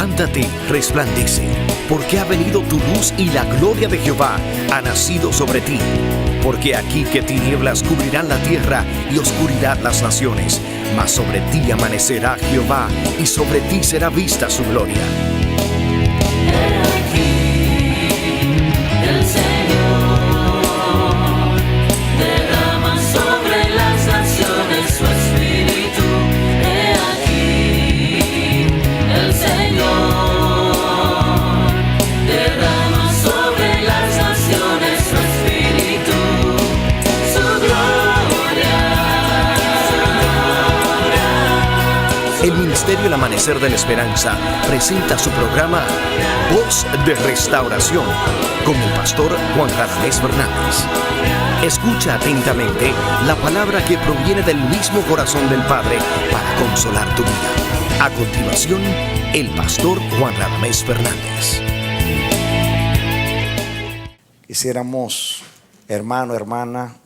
Levántate, resplandece, porque ha venido tu luz y la gloria de Jehová ha nacido sobre ti. Porque aquí que tinieblas cubrirán la tierra y oscuridad las naciones, mas sobre ti amanecerá Jehová y sobre ti será vista su gloria. El Ministerio El Amanecer de la Esperanza presenta su programa Voz de Restauración con el pastor Juan Radamés Fernández. Escucha atentamente la palabra que proviene del mismo corazón del Padre para consolar tu vida. A continuación, el pastor Juan Radamés Fernández. Quisiéramos, hermano, hermana,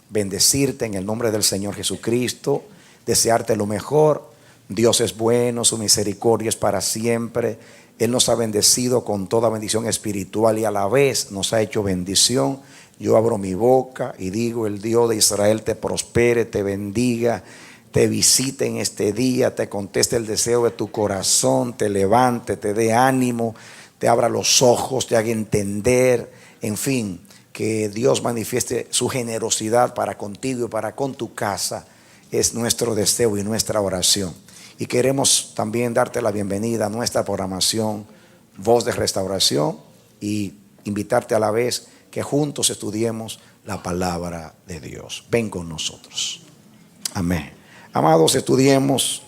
bendecirte en el nombre del Señor Jesucristo, desearte lo mejor. Dios es bueno, su misericordia es para siempre. Él nos ha bendecido con toda bendición espiritual y a la vez nos ha hecho bendición. Yo abro mi boca y digo: el Dios de Israel te prospere, te bendiga, te visite en este día, te conteste el deseo de tu corazón, te levante, te dé ánimo, te abra los ojos, te haga entender, en fin, que Dios manifieste su generosidad para contigo y para con tu casa. Es nuestro deseo y nuestra oración. Y queremos también darte la bienvenida a nuestra programación Voz de Restauración y invitarte a la vez que juntos estudiemos la palabra de Dios. Ven con nosotros. Amén. Amados, estudiemos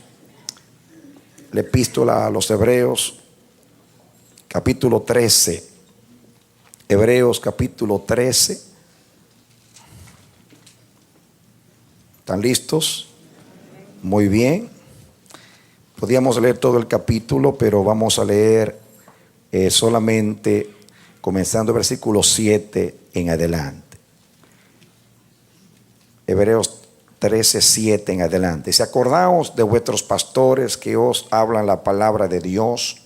la epístola a los Hebreos, capítulo 13. Hebreos, capítulo 13. ¿Están listos? Muy bien. Podríamos leer todo el capítulo, pero vamos a leer solamente comenzando el versículo 7 en adelante. Hebreos 13, 7 en adelante. Si acordaos de vuestros pastores que os hablan la palabra de Dios,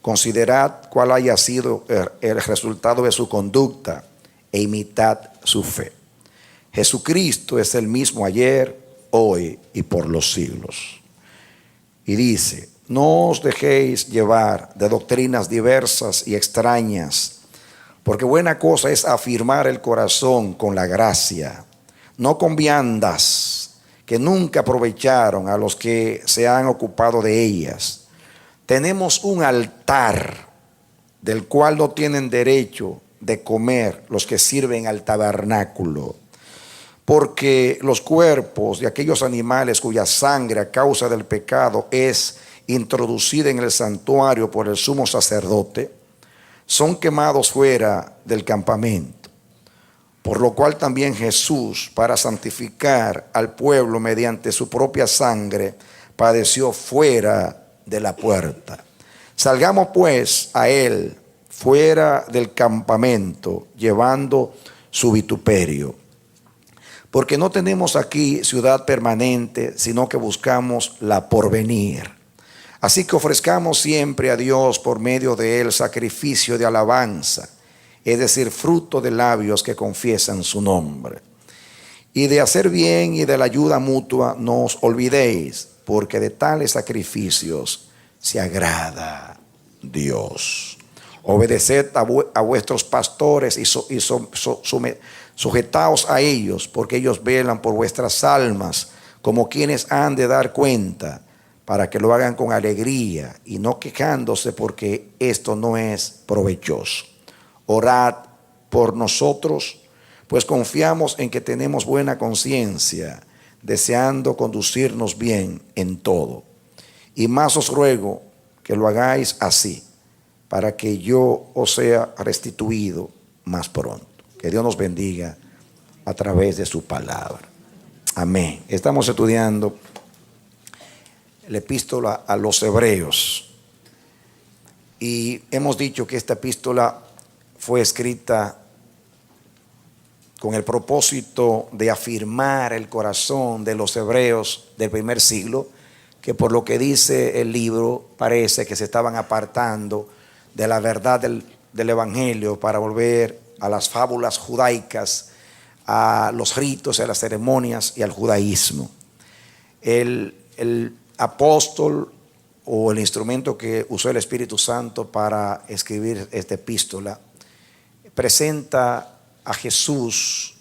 considerad cuál haya sido el resultado de su conducta e imitad su fe. Jesucristo es el mismo ayer, hoy y por los siglos. Y dice: no os dejéis llevar de doctrinas diversas y extrañas, porque buena cosa es afirmar el corazón con la gracia, no con viandas que nunca aprovecharon a los que se han ocupado de ellas. Tenemos un altar del cual no tienen derecho de comer los que sirven al tabernáculo. Porque los cuerpos de aquellos animales cuya sangre a causa del pecado es introducida en el santuario por el sumo sacerdote, son quemados fuera del campamento. Por lo cual también Jesús, para santificar al pueblo mediante su propia sangre, padeció fuera de la puerta. Salgamos pues a él fuera del campamento, llevando su vituperio. Porque no tenemos aquí ciudad permanente, sino que buscamos la porvenir. Así que ofrezcamos siempre a Dios por medio de él sacrificio de alabanza, es decir, fruto de labios que confiesan su nombre. Y de hacer bien y de la ayuda mutua no os olvidéis, porque de tales sacrificios se agrada Dios. Obedeced a vuestros pastores y sujetaos a ellos, porque ellos velan por vuestras almas, como quienes han de dar cuenta, para que lo hagan con alegría y no quejándose, porque esto no es provechoso. Orad por nosotros, pues confiamos en que tenemos buena conciencia, deseando conducirnos bien en todo. Y más os ruego que lo hagáis así, para que yo os sea restituido más pronto. Que Dios nos bendiga a través de su palabra. Amén. Estamos estudiando la epístola a los Hebreos. Y hemos dicho que esta epístola fue escrita con el propósito de afirmar el corazón de los hebreos del primer siglo, que por lo que dice el libro parece que se estaban apartando de la verdad del Evangelio para volver a las fábulas judaicas, a los ritos, a las ceremonias y al judaísmo. El apóstol o el instrumento que usó el Espíritu Santo para escribir esta epístola presenta a Jesús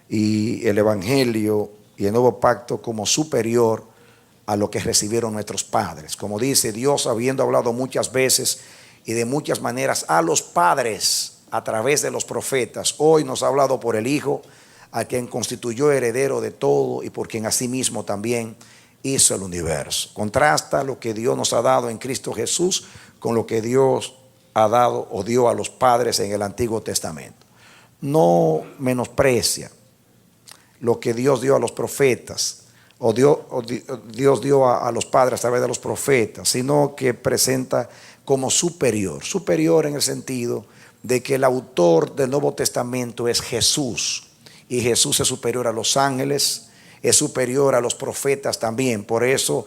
y el Evangelio y el Nuevo Pacto como superior a lo que recibieron nuestros padres. Como dice Dios, habiendo hablado muchas veces y de muchas maneras a los padres a través de los profetas, hoy nos ha hablado por el Hijo, a quien constituyó heredero de todo y por quien asimismo también hizo el universo. Contrasta lo que Dios nos ha dado en Cristo Jesús con lo que Dios ha dado o dio a los padres en el Antiguo Testamento. No menosprecia lo que Dios dio a los profetas Dios dio a los padres a través de los profetas, sino que presenta como superior en el sentido de que el autor del Nuevo Testamento es Jesús, y Jesús es superior a los ángeles, es superior a los profetas también. Por eso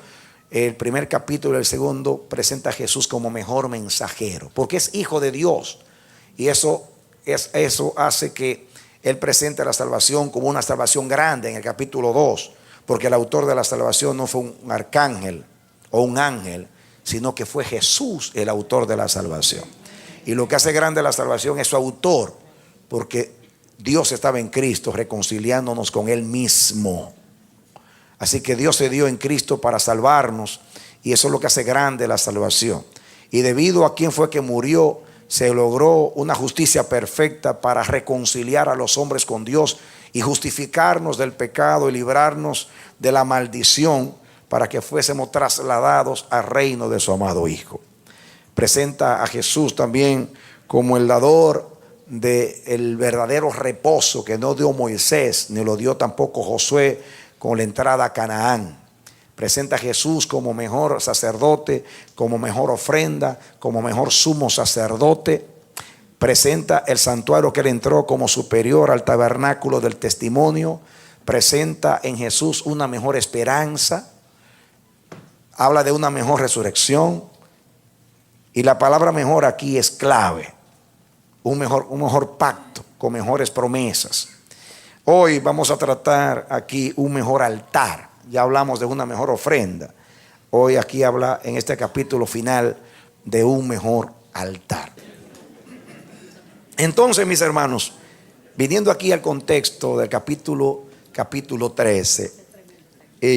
el primer capítulo y el segundo presenta a Jesús como mejor mensajero, porque es hijo de Dios, y eso hace que él presente la salvación como una salvación grande en el capítulo 2, porque el autor de la salvación no fue un arcángel o un ángel, sino que fue Jesús el autor de la salvación. Y lo que hace grande la salvación es su autor, porque Dios estaba en Cristo reconciliándonos con Él mismo. Así que Dios se dio en Cristo para salvarnos, y eso es lo que hace grande la salvación. Y debido a quién fue que murió, se logró una justicia perfecta para reconciliar a los hombres con Dios y justificarnos del pecado y librarnos de la maldición, para que fuésemos trasladados al reino de su amado Hijo. Presenta a Jesús también como el dador del verdadero reposo que no dio Moisés, ni lo dio tampoco Josué con la entrada a Canaán. Presenta a Jesús como mejor sacerdote, como mejor ofrenda, como mejor sumo sacerdote. Presenta el santuario que él entró como superior al tabernáculo del testimonio. Presenta en Jesús una mejor esperanza. Habla de una mejor resurrección. Y la palabra mejor aquí es clave. Un mejor pacto con mejores promesas. Hoy vamos a tratar aquí un mejor altar. Ya hablamos de una mejor ofrenda. Hoy aquí habla en este capítulo final de un mejor altar. Entonces, mis hermanos, viniendo aquí al contexto del capítulo 13,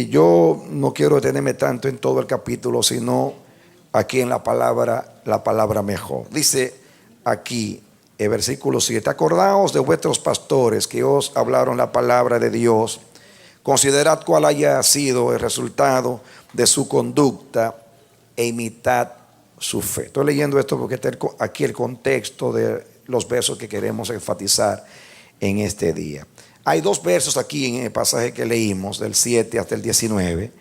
yo no quiero detenerme tanto en todo el capítulo, sino aquí en la palabra mejor. Dice aquí el versículo 7: acordaos de vuestros pastores que os hablaron la palabra de Dios. Considerad cuál haya sido el resultado de su conducta e imitad su fe. Estoy leyendo esto porque está aquí el contexto de los versos que queremos enfatizar en este día. Hay dos versos aquí en el pasaje que leímos, del 7 hasta el 19,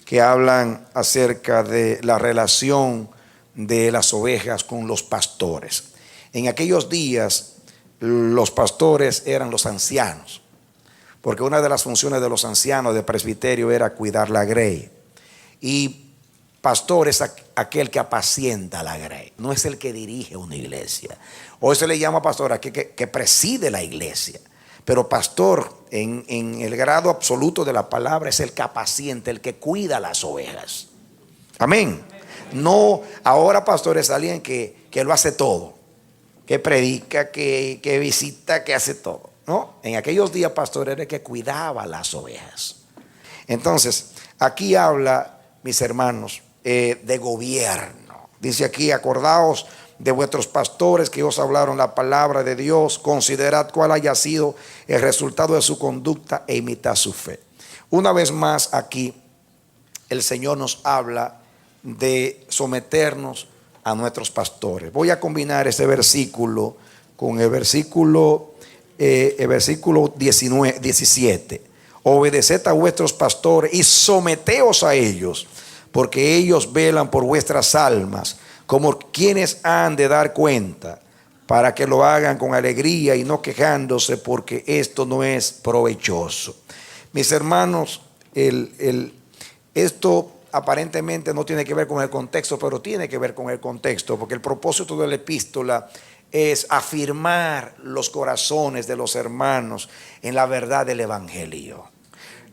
que hablan acerca de la relación de las ovejas con los pastores. En aquellos días, los pastores eran los ancianos, porque una de las funciones de los ancianos de presbiterio era cuidar la grey. Y pastor es aquel que apacienta la grey, no es el que dirige una iglesia. Hoy se le llama pastor a aquel que preside la iglesia. Pero pastor en el grado absoluto de la palabra es el que apacienta, el que cuida las ovejas. Amén. No, ahora pastor es alguien que lo hace todo, que predica, que visita, que hace todo. No, en aquellos días pastor era el que cuidaba las ovejas. Entonces, aquí habla, mis hermanos, de gobierno. Dice aquí: acordaos de vuestros pastores que os hablaron la palabra de Dios. Considerad cuál haya sido el resultado de su conducta e imitad su fe. Una vez más aquí el Señor nos habla de someternos a nuestros pastores. Voy a combinar este versículo con el versículo 17. Obedeced a vuestros pastores y someteos a ellos, porque ellos velan por vuestras almas, como quienes han de dar cuenta, para que lo hagan con alegría y no quejándose, porque esto no es provechoso. Mis hermanos, Esto aparentemente no tiene que ver con el contexto, pero tiene que ver con el contexto, porque el propósito de la epístola es afirmar los corazones de los hermanos en la verdad del evangelio.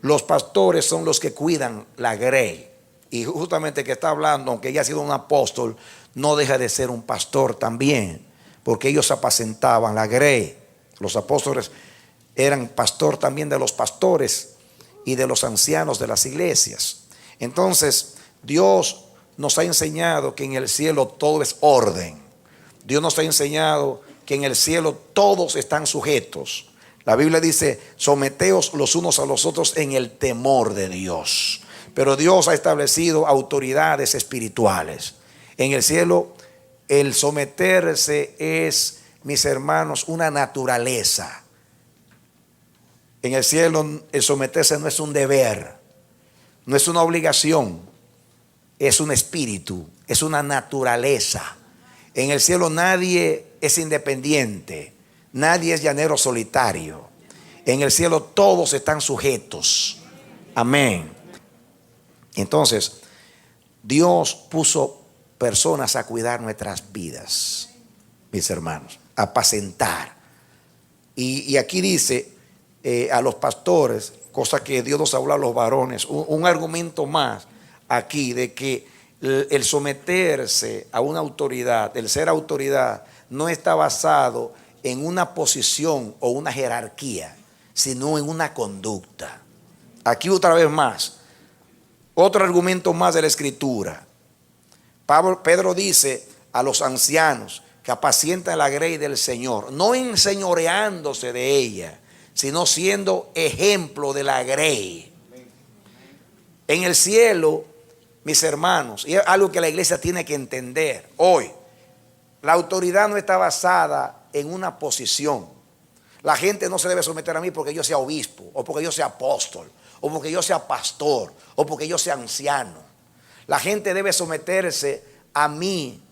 Los pastores son los que cuidan la grey, y justamente que está hablando, aunque ella ha sido un apóstol, no deja de ser un pastor también, porque ellos apacentaban la grey. Los apóstoles eran pastor también de los pastores y de los ancianos de las iglesias. Entonces, Dios nos ha enseñado que en el cielo todo es orden. Dios nos ha enseñado que en el cielo todos están sujetos. La Biblia dice: someteos los unos a los otros en el temor de Dios. Pero Dios ha establecido autoridades espirituales. En el cielo, el someterse es, mis hermanos, una naturaleza. En el cielo, el someterse no es un deber, no es una obligación, es un espíritu, es una naturaleza. En el cielo nadie es independiente, nadie es llanero solitario. En el cielo todos están sujetos. Amén. Entonces, Dios puso personas a cuidar nuestras vidas, mis hermanos, a apacentar. Y aquí dice a los pastores, cosa que Dios nos habla a los varones, un argumento más aquí de que el someterse a una autoridad, el ser autoridad, no está basado en una posición o una jerarquía, sino en una conducta. Aquí otra vez más, otro argumento más de la Escritura. Pedro dice a los ancianos que apacientan la grey del Señor, no enseñoreándose de ella, sino siendo ejemplo de la grey. En el cielo, mis hermanos, y es algo que la iglesia tiene que entender hoy, la autoridad no está basada en una posición. La gente no se debe someter a mí porque yo sea obispo, o porque yo sea apóstol, o porque yo sea pastor, o porque yo sea anciano. La gente debe someterse a mí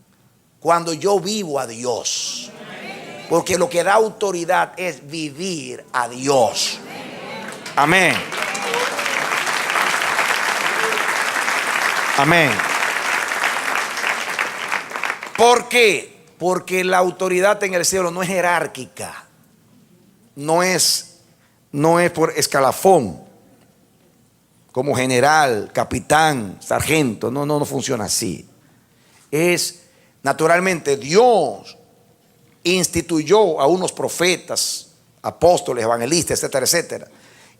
cuando yo vivo a Dios. Porque lo que da autoridad es vivir a Dios. Amén. Amén. ¿Por qué? Porque la autoridad en el cielo no es jerárquica. No es por escalafón, como general, capitán, sargento. No funciona así. Es naturalmente Dios instituyó a unos profetas, apóstoles, evangelistas, etcétera, etcétera,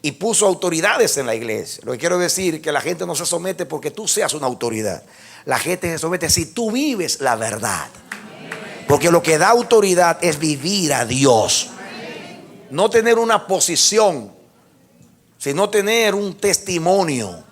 y puso autoridades en la iglesia. Lo que quiero decir es que la gente no se somete porque tú seas una autoridad. La gente se somete si tú vives la verdad. Porque lo que da autoridad es vivir a Dios. No tener una posición, sino tener un testimonio.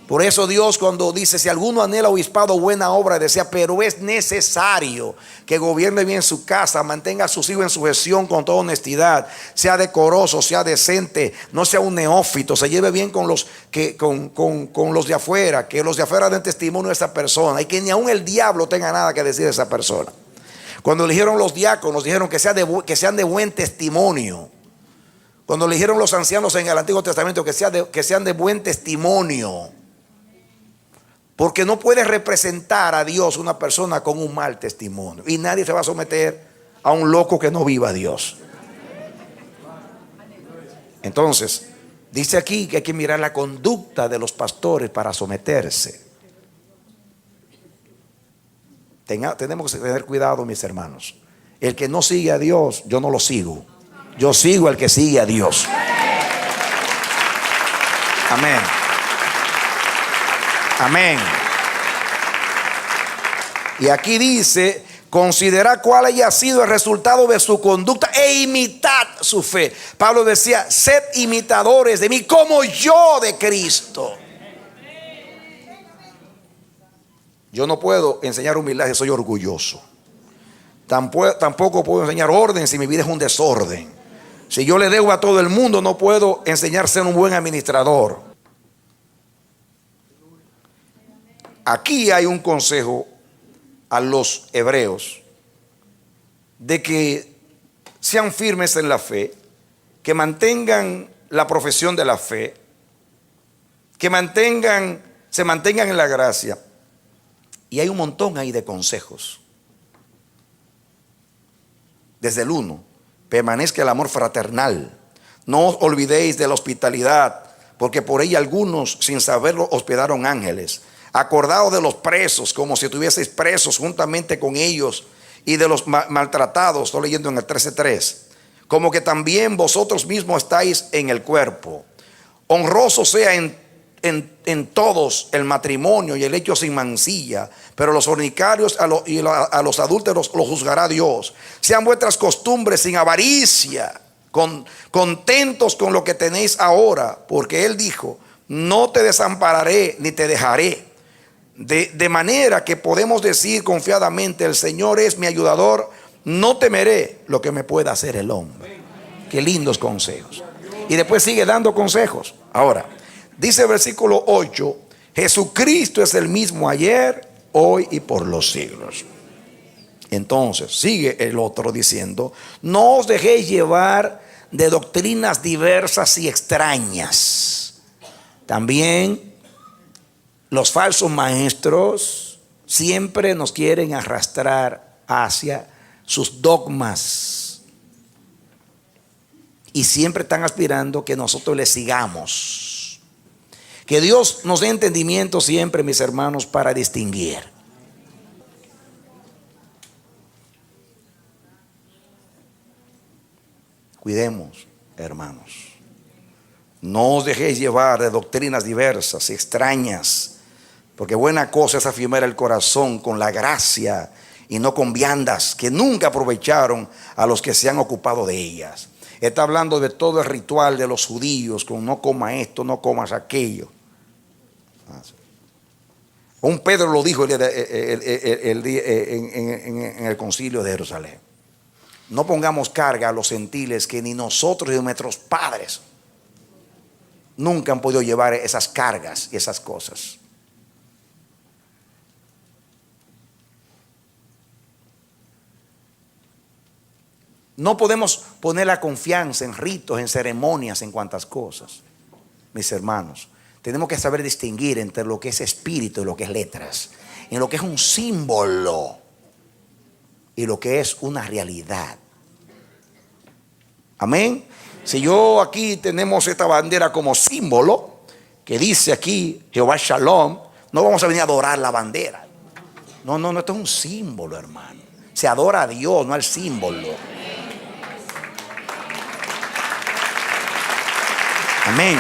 Por eso Dios, cuando dice: si alguno anhela obispado, buena obra desea, pero es necesario que gobierne bien su casa, mantenga a sus hijos en sujeción con toda honestidad, sea decoroso, sea decente, no sea un neófito, se lleve bien con los de afuera, que los de afuera den testimonio de esa persona, y que ni aun el diablo tenga nada que decir de esa persona. Cuando eligieron los diáconos, dijeron que sean de buen testimonio. Cuando eligieron los ancianos en el Antiguo Testamento, que sean de buen testimonio. Porque no puede representar a Dios una persona con un mal testimonio. Y nadie se va a someter a un loco que no viva a Dios. Entonces, dice aquí que hay que mirar la conducta de los pastores para someterse. Tenemos que tener cuidado, mis hermanos. El que no sigue a Dios, yo no lo sigo. Yo sigo al que sigue a Dios. Amén. Amén. Y aquí dice: considera cuál haya sido el resultado de su conducta e imitad su fe. Pablo decía: sed imitadores de mí como yo de Cristo. Yo no puedo enseñar humildad si soy orgulloso. Tampoco puedo enseñar orden si mi vida es un desorden. Si yo le debo a todo el mundo, no puedo enseñar a ser un buen administrador. Aquí hay un consejo a los hebreos de que sean firmes en la fe, que mantengan la profesión de la fe, que mantengan se mantengan en la gracia. Y hay un montón ahí de consejos. Desde el 1, permanezca el amor fraternal. No os olvidéis de la hospitalidad, porque por ella algunos, sin saberlo, hospedaron ángeles. Acordaos de los presos, como si estuvieseis presos juntamente con ellos, y de los maltratados, estoy leyendo en el 13:3, como que también vosotros mismos estáis en el cuerpo. Honroso sea en todos el matrimonio y el hecho sin mancilla, pero los fornicarios y a los adúlteros los juzgará Dios. Sean vuestras costumbres sin avaricia, contentos con lo que tenéis ahora, porque Él dijo: no te desampararé ni te dejaré. De manera que podemos decir confiadamente: el Señor es mi ayudador, no temeré lo que me pueda hacer el hombre. Qué lindos consejos. Y después sigue dando consejos. Ahora, dice el versículo 8: Jesucristo es el mismo ayer, hoy y por los siglos. Entonces sigue el otro diciendo: no os dejéis llevar de doctrinas diversas y extrañas. También los falsos maestros siempre nos quieren arrastrar hacia sus dogmas y siempre están aspirando que nosotros les sigamos. Que Dios nos dé entendimiento siempre, mis hermanos, para distinguir. Cuidemos, hermanos. No os dejéis llevar de doctrinas diversas y extrañas, porque buena cosa es afirmar el corazón con la gracia y no con viandas que nunca aprovecharon a los que se han ocupado de ellas. Está hablando de todo el ritual de los judíos, con no coma esto, no comas aquello. Un Pedro lo dijo en el concilio de Jerusalén: no pongamos carga a los gentiles que ni nosotros ni nuestros padres nunca han podido llevar esas cargas y esas cosas. No podemos poner la confianza en ritos, en ceremonias, en cuantas cosas. Mis hermanos, tenemos que saber distinguir entre lo que es espíritu y lo que es letras, en lo que es un símbolo y lo que es una realidad. Amén. Si yo aquí tenemos esta bandera como símbolo, que dice aquí Jehová Shalom, no vamos a venir a adorar la bandera. No, esto es un símbolo, hermano. Se adora a Dios, no al símbolo. Amén.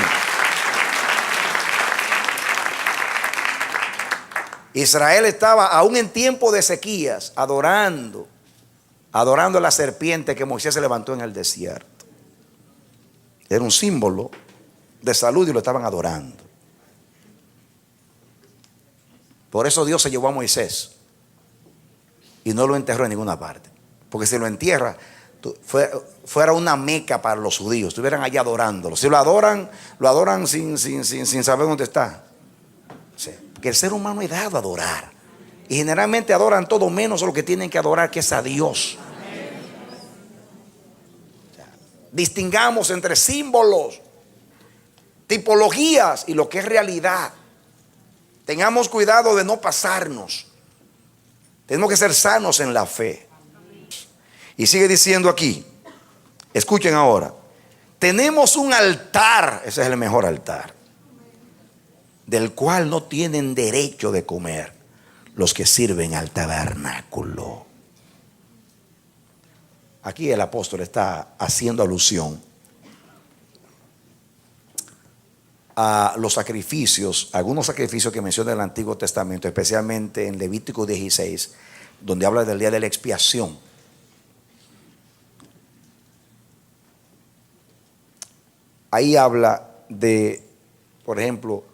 Israel estaba aún en tiempo de sequías adorando a la serpiente que Moisés se levantó en el desierto. Era un símbolo de salud y lo estaban adorando. Por eso Dios se llevó a Moisés y no lo enterró en ninguna parte, porque si lo entierra fuera una meca para los judíos, estuvieran allá adorándolo. Si lo adoran sin saber dónde está. Sí, porque el ser humano es dado a adorar, y generalmente adoran todo menos a lo que tienen que adorar, que es a Dios. O sea, distingamos entre símbolos, tipologías y lo que es realidad. Tengamos cuidado de no pasarnos. Tenemos que ser sanos en la fe. Y sigue diciendo aquí, escuchen ahora: tenemos un altar, ese es el mejor altar, del cual no tienen derecho de comer los que sirven al tabernáculo. Aquí el apóstol está haciendo alusión a los sacrificios, algunos sacrificios que menciona el Antiguo Testamento, especialmente en Levítico 16, donde habla del día de la expiación. Ahí habla de, por ejemplo,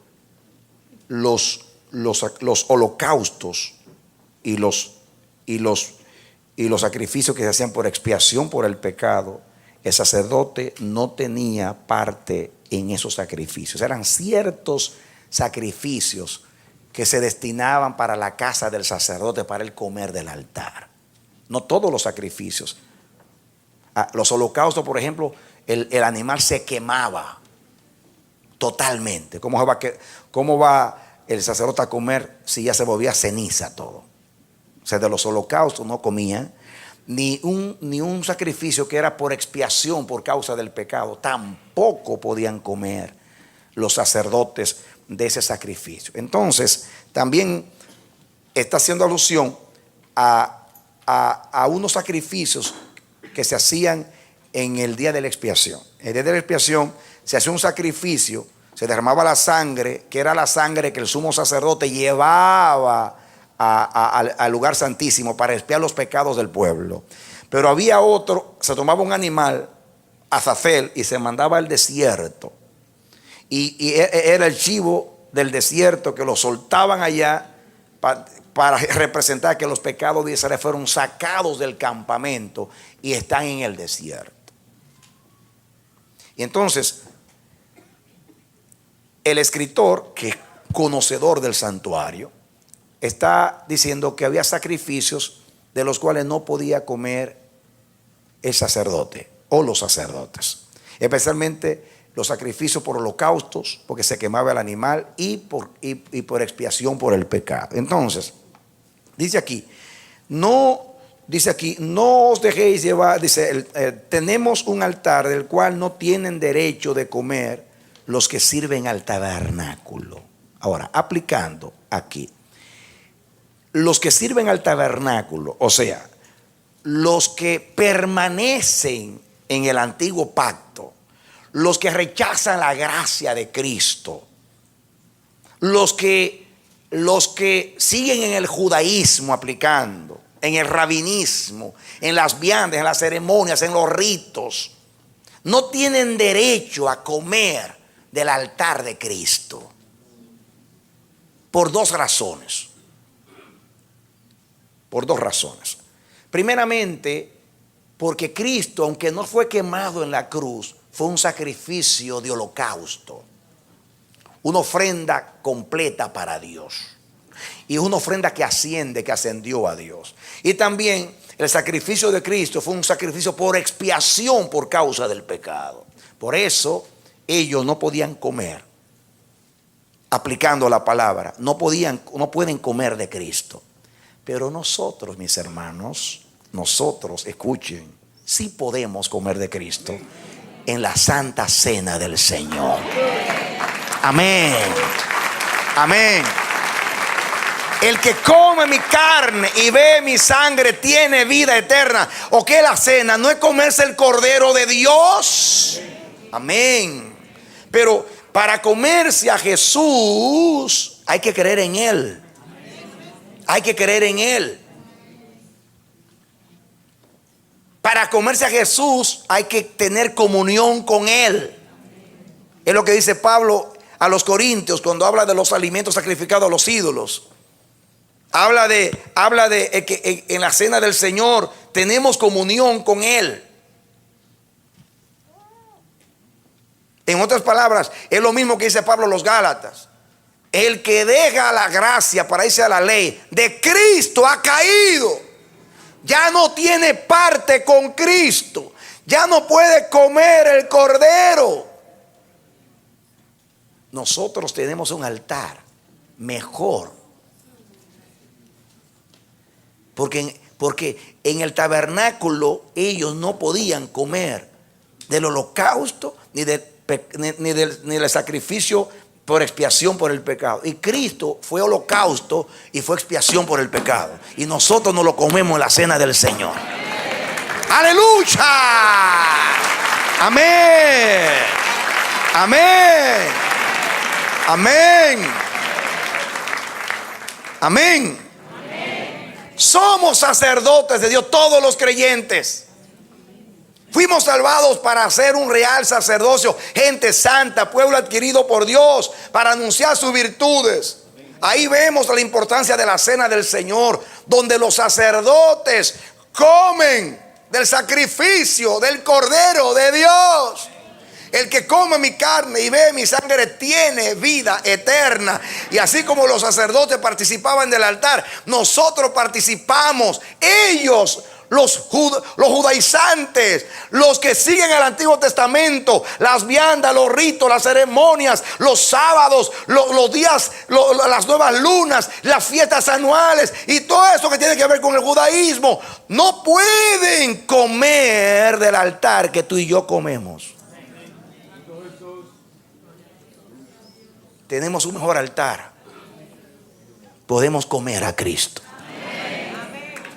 los holocaustos y los sacrificios que se hacían por expiación por el pecado. El sacerdote no tenía parte en esos sacrificios. Eran ciertos sacrificios que se destinaban para la casa del sacerdote, para el comer del altar. No todos los sacrificios. Los holocaustos, por ejemplo, el animal se quemaba totalmente. ¿Cómo va el sacerdote a comer si ya se volvía ceniza todo. O sea, de los holocaustos no comían, ni un sacrificio que era por expiación por causa del pecado, tampoco podían comer los sacerdotes de ese sacrificio. Entonces, también está haciendo alusión a unos sacrificios que se hacían en el día de la expiación. En el día de la expiación se hacía un sacrificio, se derramaba la sangre, que era la sangre que el sumo sacerdote llevaba al lugar santísimo para expiar los pecados del pueblo. Pero había otro, se tomaba un animal, azazel, y se mandaba al desierto. Y era el chivo del desierto que lo soltaban allá para representar que los pecados de Israel fueron sacados del campamento y están en el desierto. Y entonces, el escritor, que es conocedor del santuario, está diciendo que había sacrificios de los cuales no podía comer el sacerdote o los sacerdotes, especialmente los sacrificios por holocaustos, porque se quemaba el animal, y por expiación por el pecado. Entonces, dice aquí, no os dejéis llevar, dice, tenemos un altar del cual no tienen derecho de comer los que sirven al tabernáculo. Ahora, aplicando aquí, los que sirven al tabernáculo, o sea, los que permanecen en el antiguo pacto, los que rechazan la gracia de Cristo, los que siguen en el judaísmo aplicando, en el rabinismo, en las viandas, en las ceremonias, en los ritos, no tienen derecho a comer del altar de Cristo por dos razones. Por dos razones. Primeramente, porque Cristo, aunque no fue quemado en la cruz, fue un sacrificio de holocausto, una ofrenda completa para Dios, y una ofrenda que asciende, que ascendió a Dios. Y también el sacrificio de Cristo fue un sacrificio por expiación por causa del pecado. Por eso ellos no podían comer, aplicando la palabra, no pueden comer de Cristo. Pero nosotros, mis hermanos, nosotros, escuchen, sí podemos comer de Cristo en la santa cena del Señor. Amén. Amén. El que come mi carne y ve mi sangre tiene vida eterna. ¿O qué? La cena no es comerse el cordero de Dios. Amén. Pero para comerse a Jesús hay que creer en Él. Hay que creer en Él. Para comerse a Jesús hay que tener comunión con Él. Es lo que dice Pablo a los Corintios cuando habla de los alimentos sacrificados a los ídolos. Habla de que en la cena del Señor tenemos comunión con Él. En otras palabras, es lo mismo que dice Pablo a los Gálatas. El que deja la gracia para irse a la ley de Cristo ha caído. Ya no tiene parte con Cristo. Ya no puede comer el cordero. Nosotros tenemos un altar mejor. Porque en el tabernáculo ellos no podían comer del holocausto ni del sacrificio por expiación por el pecado. Y Cristo fue holocausto y fue expiación por el pecado. Y nosotros nos lo comemos en la cena del Señor. ¡Aleluya! Amén. Amén. Amén. Amén. Somos sacerdotes de Dios, todos los creyentes. Fuimos salvados para hacer un real sacerdocio, gente santa, pueblo adquirido por Dios, para anunciar sus virtudes. Ahí vemos la importancia de la cena del Señor, donde los sacerdotes comen del sacrificio del Cordero de Dios. El que come mi carne y bebe mi sangre tiene vida eterna. Y así como los sacerdotes participaban del altar, nosotros participamos. Ellos, los judaizantes, los que siguen el Antiguo Testamento, las viandas, los ritos, las ceremonias, los sábados, los días, las nuevas lunas, las fiestas anuales y todo eso que tiene que ver con el judaísmo, no pueden comer del altar que tú y yo comemos. Tenemos un mejor altar. Podemos comer a Cristo.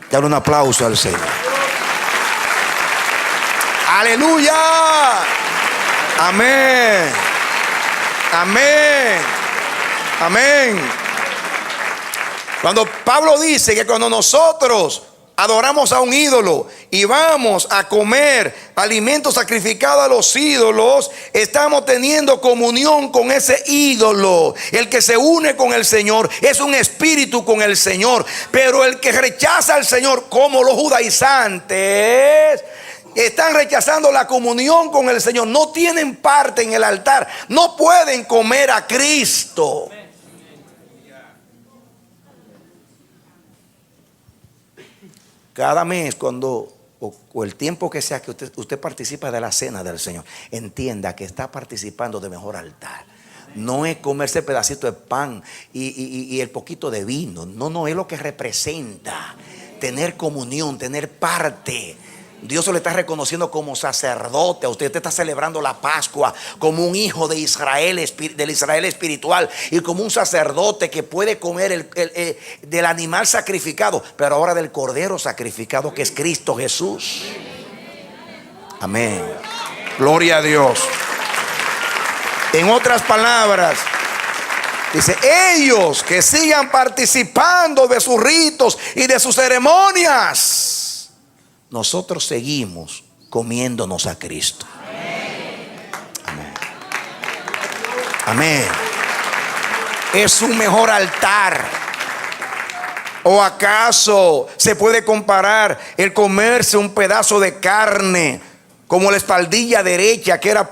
Dale un aplauso al Señor. Aleluya. Amén. Amén. Amén. Cuando Pablo dice que cuando nosotros adoramos a un ídolo y vamos a comer alimentos sacrificados a los ídolos, estamos teniendo comunión con ese ídolo. El que se une con el Señor es un espíritu con el Señor. Pero el que rechaza al Señor, como los judaizantes, están rechazando la comunión con el Señor, no tienen parte en el altar, no pueden comer a Cristo. Cada mes, cuando o el tiempo que sea que usted participa de la cena del Señor, entienda que está participando de mejor altar. No es comerse pedacito de pan y el poquito de vino. No, es lo que representa tener comunión, tener parte. Dios se le está reconociendo como sacerdote. Usted está celebrando la Pascua como un hijo de Israel, del Israel espiritual, y como un sacerdote que puede comer del animal sacrificado, pero ahora del cordero sacrificado, que es Cristo Jesús. Amén. Gloria a Dios. En otras palabras, dice: ellos que sigan participando de sus ritos y de sus ceremonias, nosotros seguimos comiéndonos a Cristo. Amén. Amén. Es un mejor altar. ¿O acaso se puede comparar el comerse un pedazo de carne como la espaldilla derecha, que era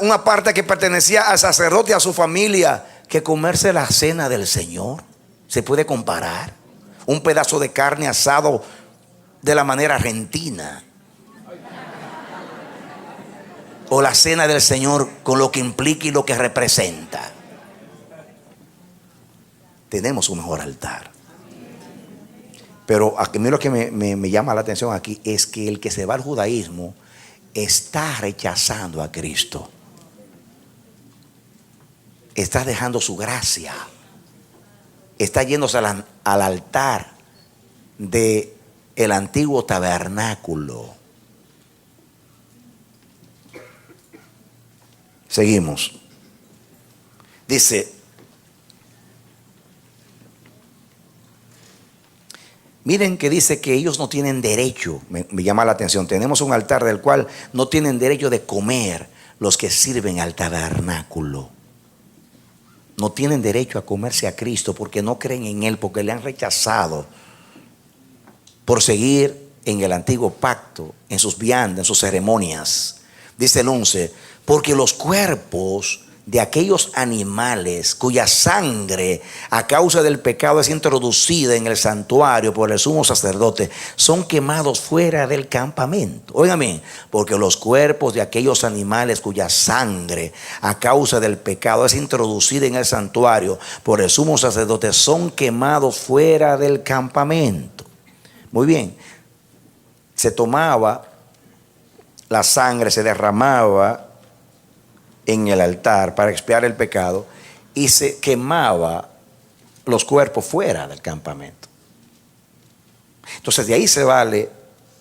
una parte que pertenecía al sacerdote y a su familia, que comerse la cena del Señor? ¿Se puede comparar? Un pedazo de carne asado de la manera argentina, o la cena del Señor con lo que implica y lo que representa. Tenemos un mejor altar. Pero a mí lo que me llama la atención aquí es que el que se va al judaísmo está rechazando a Cristo. Está dejando su gracia. Está yéndose al altar de el antiguo tabernáculo. Seguimos. Dice: miren que dice que ellos no tienen derecho. Me llama la atención. Tenemos un altar del cual no tienen derecho de comer los que sirven al tabernáculo. No tienen derecho a comerse a Cristo porque no creen en Él, porque le han rechazado por seguir en el antiguo pacto, en sus viandas, en sus ceremonias. Dice el 11: porque los cuerpos de aquellos animales cuya sangre a causa del pecado es introducida en el santuario por el sumo sacerdote son quemados fuera del campamento. Óigame, porque los cuerpos de aquellos animales cuya sangre a causa del pecado es introducida en el santuario por el sumo sacerdote son quemados fuera del campamento. Muy bien, se tomaba la sangre, se derramaba en el altar para expiar el pecado y se quemaba los cuerpos fuera del campamento. Entonces de ahí se vale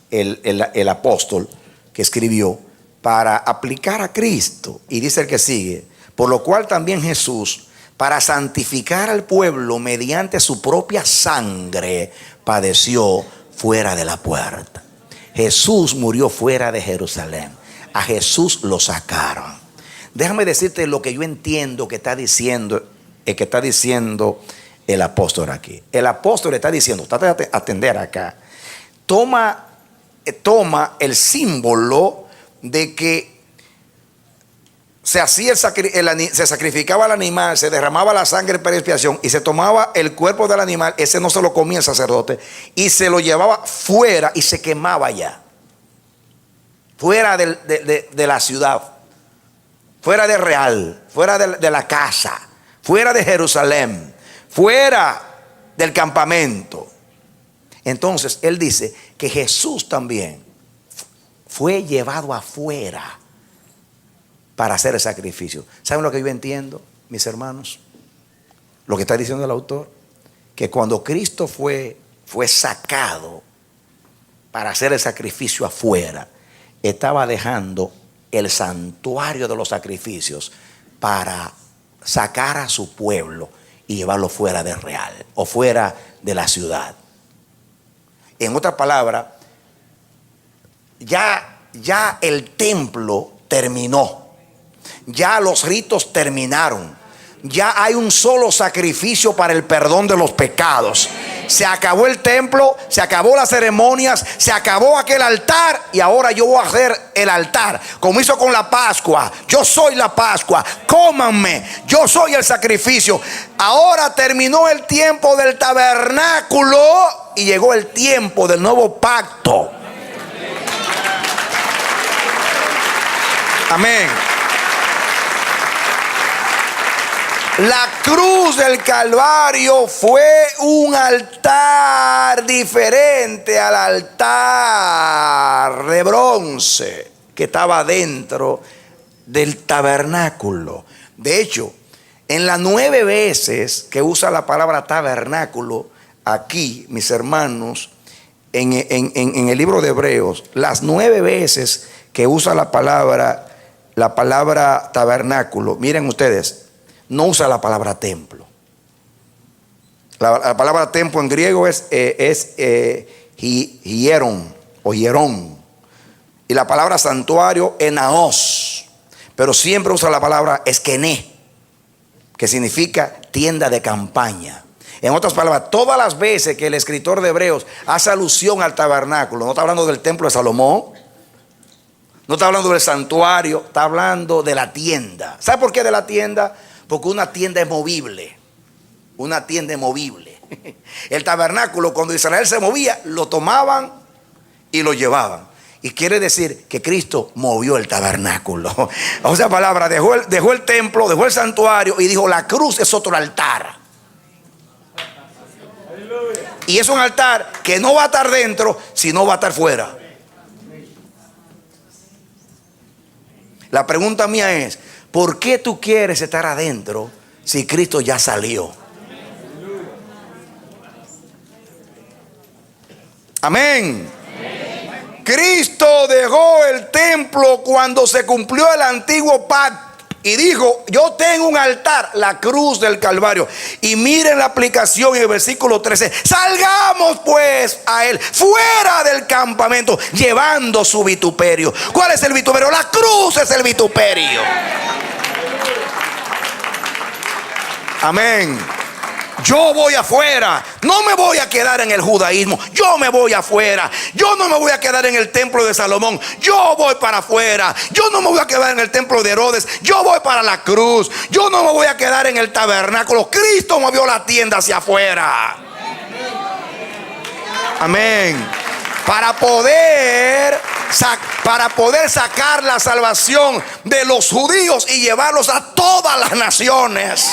el apóstol que escribió para aplicar a Cristo, y dice el que sigue: por lo cual también Jesús, para santificar al pueblo mediante su propia sangre, padeció fuera de la puerta. Jesús murió fuera de Jerusalén. A Jesús lo sacaron. Déjame decirte lo que yo entiendo que está diciendo el apóstol aquí. El apóstol está diciendo, trata de atender acá, toma el símbolo de que se sacrificaba el animal, se derramaba la sangre para expiación y se tomaba el cuerpo del animal. Ese no se lo comía el sacerdote y se lo llevaba fuera y se quemaba allá, fuera de la ciudad, fuera de Real, fuera de la casa, fuera de Jerusalén, fuera del campamento. Entonces él dice que Jesús también fue llevado afuera para hacer el sacrificio. ¿Saben lo que yo entiendo, mis hermanos? Lo que está diciendo el autor, que cuando Cristo fue sacado para hacer el sacrificio afuera, estaba dejando el santuario de los sacrificios para sacar a su pueblo y llevarlo fuera de Real o fuera de la ciudad. En otras palabras, ya el templo terminó. Ya los ritos terminaron. Ya hay un solo sacrificio para el perdón de los pecados. Se acabó el templo, se acabó las ceremonias, se acabó aquel altar y ahora yo voy a hacer el altar como hizo con la Pascua. Yo soy la Pascua, cómanme, yo soy el sacrificio. Ahora terminó el tiempo del tabernáculo y llegó el tiempo del nuevo pacto. Amén. La cruz del Calvario fue un altar diferente al altar de bronce que estaba dentro del tabernáculo. De hecho, en las 9 veces que usa la palabra tabernáculo aquí, mis hermanos, en el libro de Hebreos, las 9 veces que usa la palabra tabernáculo, miren ustedes, no usa la palabra templo. La palabra templo en griego es hieron o hierón. Y la palabra santuario enaos. Pero siempre usa la palabra esquené, que significa tienda de campaña. En otras palabras, todas las veces que el escritor de Hebreos hace alusión al tabernáculo, no está hablando del templo de Salomón, no está hablando del santuario, está hablando de la tienda. ¿Sabe por qué de la tienda? Porque una tienda es movible. Una tienda es movible. El tabernáculo, cuando Israel se movía, lo tomaban y lo llevaban. Y quiere decir que Cristo movió el tabernáculo. O sea, palabra, dejó el templo, dejó el santuario y dijo: la cruz es otro altar. Y es un altar que no va a estar dentro, sino va a estar fuera. La pregunta mía es: ¿por qué tú quieres estar adentro si Cristo ya salió? Amén. Cristo dejó el templo cuando se cumplió el antiguo pacto y dijo: yo tengo un altar, la cruz del Calvario. Y miren la aplicación en el versículo 13: salgamos pues a él fuera del campamento, llevando su vituperio. ¿Cuál es el vituperio? La cruz es el vituperio. Amén. Yo voy afuera, no me voy a quedar en el judaísmo, yo me voy afuera. Yo no me voy a quedar en el templo de Salomón, yo voy para afuera. Yo no me voy a quedar en el templo de Herodes, yo voy para la cruz. Yo no me voy a quedar en el tabernáculo. Cristo movió la tienda hacia afuera. Amén. Para poder sacar la salvación de los judíos y llevarlos a todas las naciones.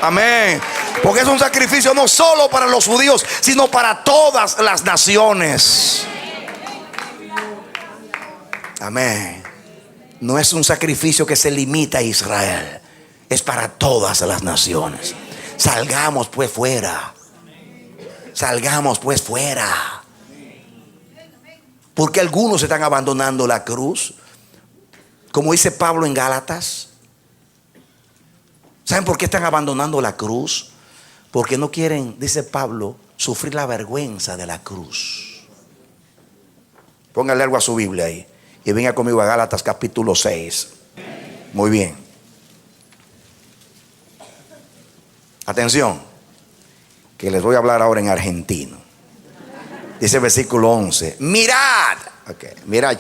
Amén. Porque es un sacrificio no solo para los judíos, sino para todas las naciones. Amén. No es un sacrificio que se limita a Israel, es para todas las naciones. Salgamos pues fuera. Salgamos pues fuera. Porque algunos están abandonando la cruz, como dice Pablo en Gálatas. ¿Saben por qué están abandonando la cruz? Porque no quieren, dice Pablo, sufrir la vergüenza de la cruz. Póngale algo a su Biblia ahí y venga conmigo a Gálatas capítulo 6. Muy bien. Atención, que les voy a hablar ahora en argentino. Dice el versículo 11: mirad, mirad.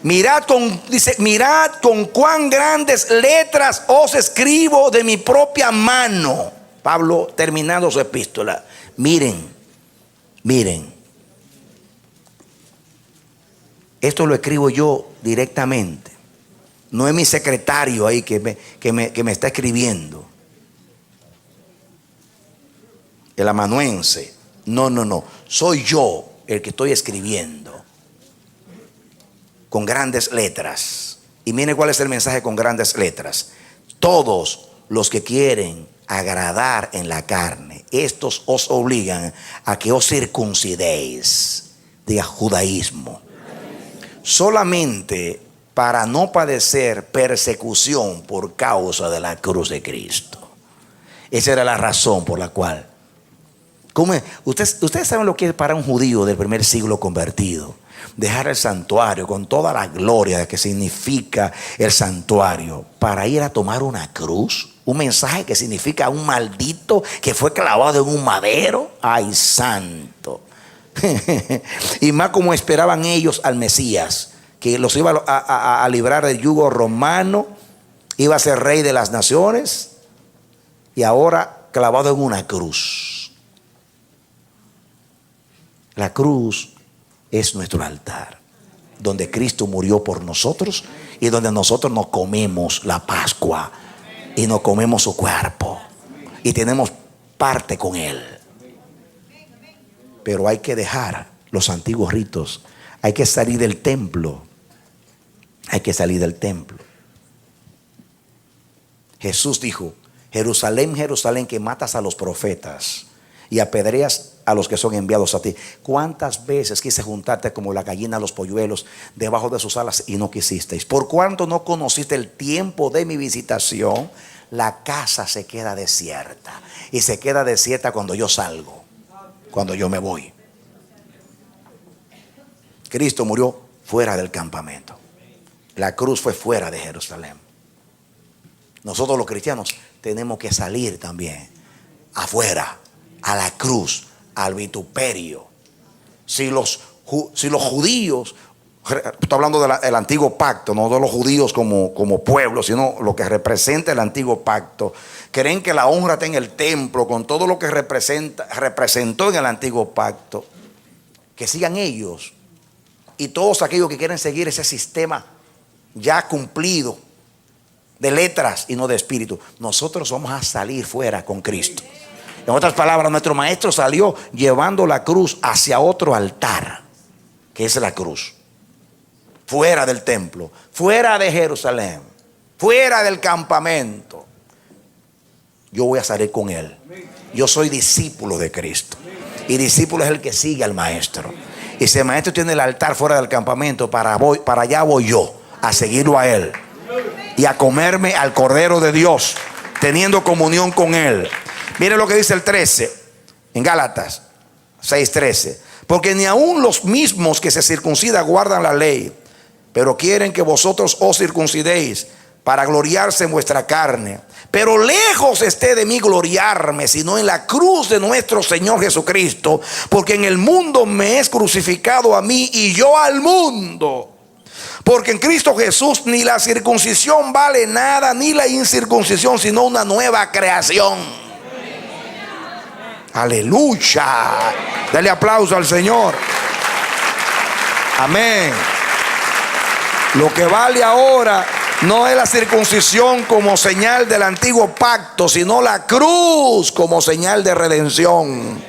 mirad con cuán grandes letras os escribo de mi propia mano. Pablo terminando su epístola. Miren. Esto lo escribo yo directamente. No es mi secretario ahí que me está escribiendo. El amanuense. No. Soy yo el que estoy escribiendo. Con grandes letras. Y mire cuál es el mensaje con grandes letras. Todos los que quieren agradar en la carne, estos os obligan a que os circuncidéis. Diga judaísmo. Solamente para no padecer persecución por causa de la cruz de Cristo. Esa era la razón por la cual. Ustedes saben lo que es para un judío del primer siglo convertido. Dejar el santuario con toda la gloria que significa el santuario para ir a tomar una cruz. Un mensaje que significa un maldito que fue clavado en un madero. ¡Ay, santo! Y más como esperaban ellos al Mesías, que los iba a librar del yugo romano, iba a ser rey de las naciones, y ahora clavado en una cruz. La cruz es nuestro altar, donde Cristo murió por nosotros y donde nosotros nos comemos la Pascua y nos comemos su cuerpo y tenemos parte con Él. Pero hay que dejar los antiguos ritos, hay que salir del templo. Jesús dijo: Jerusalén, Jerusalén, que matas a los profetas y apedreas a los que son enviados a ti. ¿Cuántas veces quise juntarte como la gallina a los polluelos debajo de sus alas y no quisisteis? Por cuanto no conociste el tiempo de mi visitación, la casa se queda desierta. Y se queda desierta cuando yo salgo, cuando yo me voy. Cristo murió fuera del campamento. La cruz fue fuera de Jerusalén. Nosotros los cristianos tenemos que salir también afuera, a la cruz, al vituperio. Si los judíos, estoy hablando del antiguo pacto, no de los judíos como pueblo, sino lo que representa el antiguo pacto, creen que la honra está en el templo, con todo lo que representó en el antiguo pacto, que sigan ellos y todos aquellos que quieren seguir ese sistema ya cumplido de letras y no de espíritu. Nosotros vamos a salir fuera con Cristo. En otras palabras, nuestro maestro salió llevando la cruz hacia otro altar, que es la cruz. Fuera del templo, fuera de Jerusalén, fuera del campamento. Yo voy a salir con Él. Yo soy discípulo de Cristo. Y discípulo es el que sigue al maestro. Y si el maestro tiene el altar fuera del campamento, para allá voy yo, a seguirlo a Él. Y a comerme al Cordero de Dios, teniendo comunión con Él. Miren lo que dice el 13 en Gálatas 6:13. Porque ni aun los mismos que se circuncidan guardan la ley, pero quieren que vosotros os circuncidéis para gloriarse en vuestra carne. Pero lejos esté de mí gloriarme, sino en la cruz de nuestro Señor Jesucristo, porque en el mundo me es crucificado a mí y yo al mundo. Porque en Cristo Jesús ni la circuncisión vale nada, ni la incircuncisión, sino una nueva creación. Aleluya. Dale aplauso al Señor. Amén. Lo que vale ahora no es la circuncisión como señal del antiguo pacto, sino la cruz como señal de redención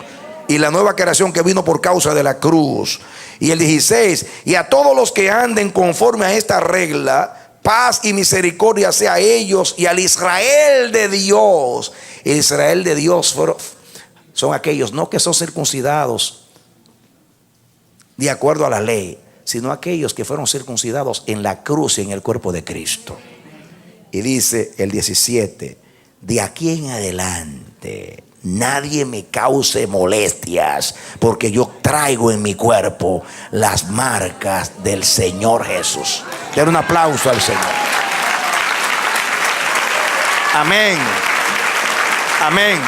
y la nueva creación que vino por causa de la cruz. Y el 16: y a todos los que anden conforme a esta regla, paz y misericordia sea a ellos y al Israel de Dios. El Israel de Dios son aquellos no que son circuncidados de acuerdo a la ley, sino aquellos que fueron circuncidados en la cruz y en el cuerpo de Cristo. Y dice el 17: de aquí en adelante nadie me cause molestias, porque yo traigo en mi cuerpo las marcas del Señor Jesús. Den un aplauso al Señor. Amén. Amén.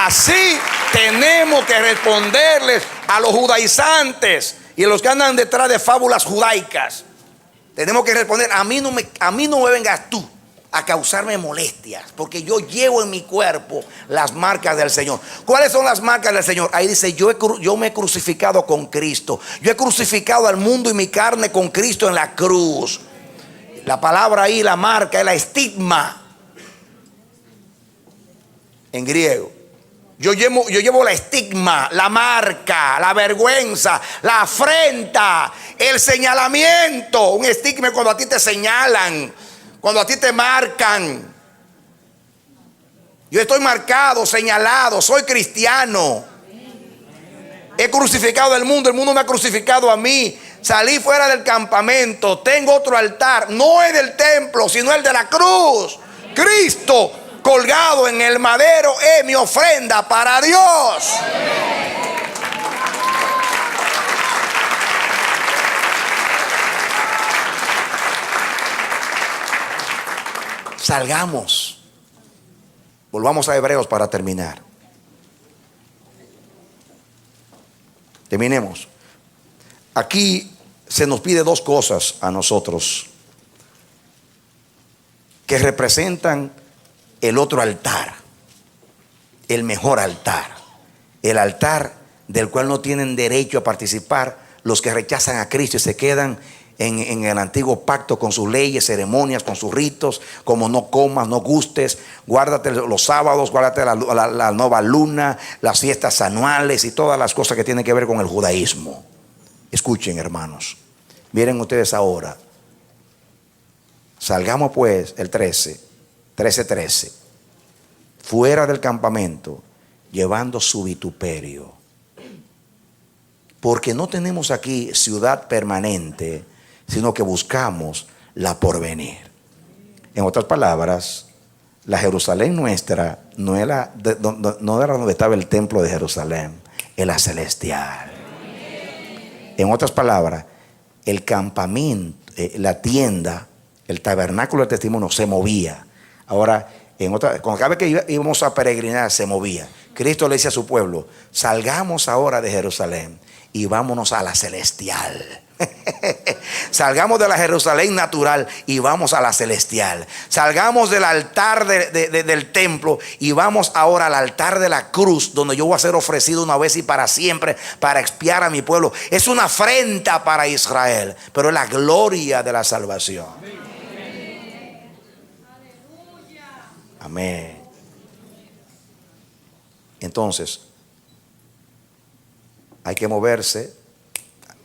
Así tenemos que responderles a los judaizantes y los que andan detrás de fábulas judaicas, tenemos que responder: a mí no me vengas tú a causarme molestias, porque yo llevo en mi cuerpo las marcas del Señor. ¿Cuáles son las marcas del Señor? Ahí dice: yo me he crucificado con Cristo. Yo he crucificado al mundo y mi carne con Cristo en la cruz. La palabra ahí, la marca, es la estigma en griego. Yo llevo la estigma, la marca, la vergüenza, la afrenta, el señalamiento. Un estigma es cuando a ti te señalan, cuando a ti te marcan. Yo estoy marcado, señalado, soy cristiano. He crucificado al mundo, el mundo me ha crucificado a mí. Salí fuera del campamento, tengo otro altar, no es del templo, sino el de la cruz. Cristo colgado en el madero es mi ofrenda para Dios. Salgamos. Volvamos a Hebreos para terminar. Terminemos. Aquí se nos pide dos cosas a nosotros que representan el otro altar, el mejor altar, el altar del cual no tienen derecho a participar los que rechazan a Cristo y se quedan en el antiguo pacto con sus leyes, ceremonias, con sus ritos, como no comas, no gustes, guárdate los sábados, guárdate la nueva luna, las fiestas anuales y todas las cosas que tienen que ver con el judaísmo. Escuchen, hermanos, miren ustedes ahora. Salgamos pues el 13:13, fuera del campamento, llevando su vituperio, porque no tenemos aquí ciudad permanente, sino que buscamos la porvenir. En otras palabras, la Jerusalén nuestra no era donde estaba el templo de Jerusalén, era celestial. En otras palabras, el campamento, la tienda, el tabernáculo del testimonio se movía. Ahora, cada vez que íbamos a peregrinar, se movía. Cristo le dice a su pueblo: salgamos ahora de Jerusalén y vámonos a la celestial. Salgamos de la Jerusalén natural y vamos a la celestial. Salgamos del altar del templo y vamos ahora al altar de la cruz, donde yo voy a ser ofrecido una vez y para siempre para expiar a mi pueblo. Es una afrenta para Israel, pero es la gloria de la salvación. Amén. Entonces, hay que moverse,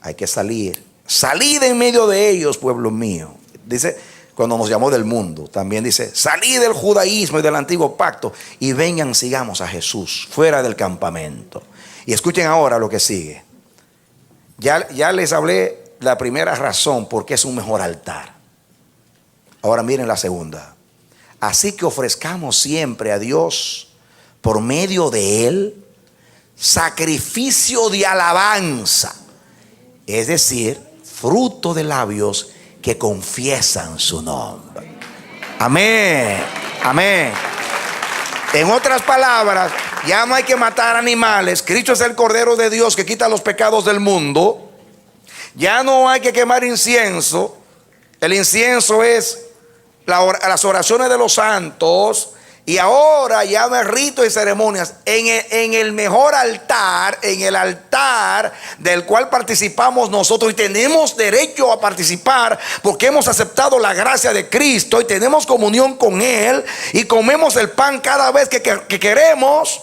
hay que salir. Salid en medio de ellos, pueblo mío. Dice, cuando nos llamó del mundo, también dice: salid del judaísmo y del antiguo pacto y vengan, sigamos a Jesús fuera del campamento. Y escuchen ahora lo que sigue. Ya les hablé la primera razón por qué es un mejor altar. Ahora miren la segunda. Así que ofrezcamos siempre a Dios, por medio de Él, sacrificio de alabanza, es decir, fruto de labios que confiesan su nombre. Amén, amén. En otras palabras, ya no hay que matar animales. Cristo es el Cordero de Dios que quita los pecados del mundo. Ya no hay que quemar incienso. El incienso es las oraciones de los santos. Y ahora ya no hay ritos y ceremonias. En el mejor altar, en el altar del cual participamos nosotros, y tenemos derecho a participar porque hemos aceptado la gracia de Cristo y tenemos comunión con Él y comemos el pan cada vez que queremos.